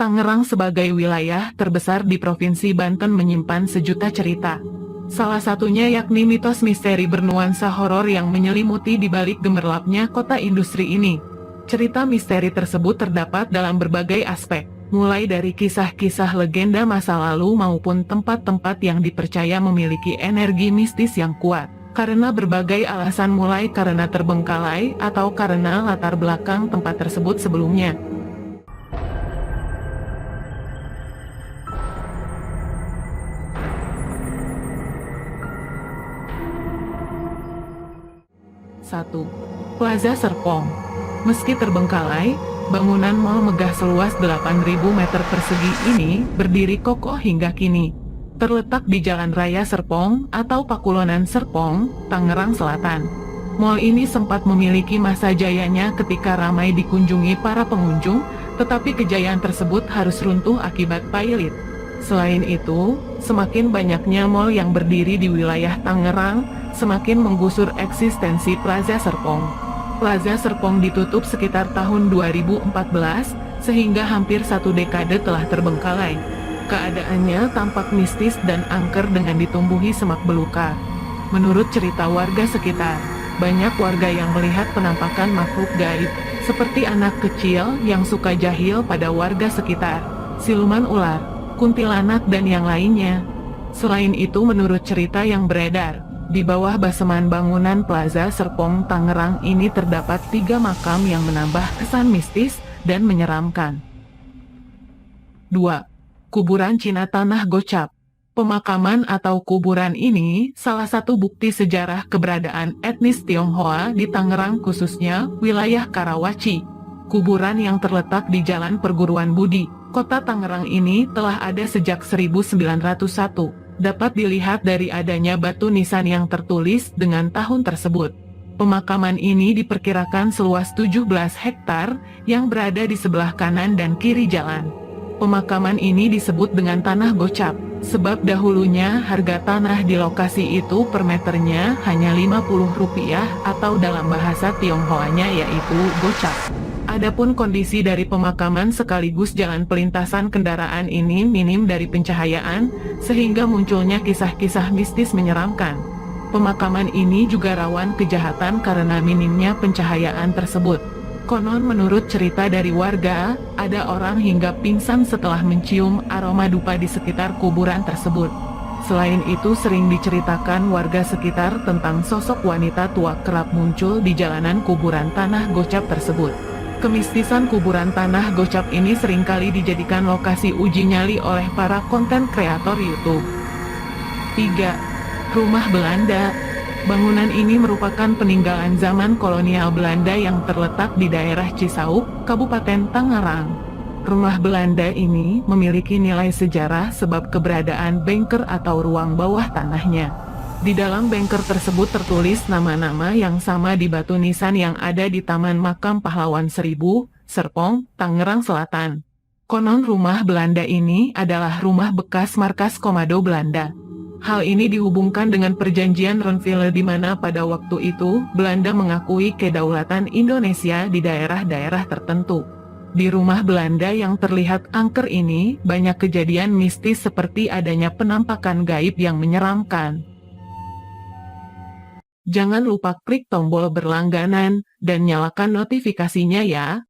Tangerang sebagai wilayah terbesar di Provinsi Banten menyimpan sejuta cerita. Salah satunya yakni mitos misteri bernuansa horor yang menyelimuti di balik gemerlapnya kota industri ini. Cerita misteri tersebut terdapat dalam berbagai aspek, mulai dari kisah-kisah legenda masa lalu maupun tempat-tempat yang dipercaya memiliki energi mistis yang kuat. Karena berbagai alasan, mulai karena terbengkalai atau karena latar belakang tempat tersebut sebelumnya. Satu, Plaza Serpong. Meski terbengkalai, bangunan mal megah seluas 8.000 meter persegi ini berdiri kokoh hingga kini. Terletak di Jalan Raya Serpong atau Pakulonan Serpong, Tangerang Selatan. Mal ini sempat memiliki masa jayanya ketika ramai dikunjungi para pengunjung, tetapi kejayaan tersebut harus runtuh akibat pailit. Selain itu, semakin banyaknya mal yang berdiri di wilayah Tangerang, semakin menggusur eksistensi Plaza Serpong. Plaza Serpong ditutup sekitar tahun 2014, sehingga hampir 1 dekade telah terbengkalai. Keadaannya tampak mistis dan angker dengan ditumbuhi semak belukar. Menurut cerita warga sekitar, banyak warga yang melihat penampakan makhluk gaib, seperti anak kecil yang suka jahil pada warga sekitar, siluman ular, kuntilanak dan yang lainnya. Selain itu, menurut cerita yang beredar, di bawah baseman bangunan Plaza Serpong Tangerang ini terdapat 3 makam yang menambah kesan mistis dan menyeramkan. 2. Kuburan Cina Tanah Gocap. Pemakaman atau kuburan ini salah satu bukti sejarah keberadaan etnis Tionghoa di Tangerang, khususnya wilayah Karawaci. Kuburan yang terletak di Jalan Perguruan Budi, Kota Tangerang ini telah ada sejak 1901. Dapat dilihat dari adanya batu nisan yang tertulis dengan tahun tersebut. Pemakaman ini diperkirakan seluas 17 hektar yang berada di sebelah kanan dan kiri jalan. Pemakaman ini disebut dengan tanah gocap, sebab dahulunya harga tanah di lokasi itu per meternya hanya Rp50 atau dalam bahasa Tionghoanya yaitu gocap. Adapun kondisi dari pemakaman sekaligus jalan pelintasan kendaraan ini minim dari pencahayaan, sehingga munculnya kisah-kisah mistis menyeramkan. Pemakaman ini juga rawan kejahatan karena minimnya pencahayaan tersebut. Konon menurut cerita dari warga, ada orang hingga pingsan setelah mencium aroma dupa di sekitar kuburan tersebut. Selain itu, sering diceritakan warga sekitar tentang sosok wanita tua kerap muncul di jalanan kuburan tanah gocap tersebut. Kemistisan kuburan tanah gocap ini seringkali dijadikan lokasi uji nyali oleh para konten kreator YouTube. 3. Rumah Belanda. Bangunan ini merupakan peninggalan zaman kolonial Belanda yang terletak di daerah Cisauk, Kabupaten Tangerang. Rumah Belanda ini memiliki nilai sejarah sebab keberadaan bunker atau ruang bawah tanahnya. Di dalam bunker tersebut tertulis nama-nama yang sama di batu nisan yang ada di Taman Makam Pahlawan Seribu, Serpong, Tangerang Selatan. Konon rumah Belanda ini adalah rumah bekas markas komando Belanda. Hal ini dihubungkan dengan perjanjian Renville di mana pada waktu itu Belanda mengakui kedaulatan Indonesia di daerah-daerah tertentu. Di rumah Belanda yang terlihat angker ini banyak kejadian mistis seperti adanya penampakan gaib yang menyeramkan. Jangan lupa klik tombol berlangganan dan nyalakan notifikasinya ya.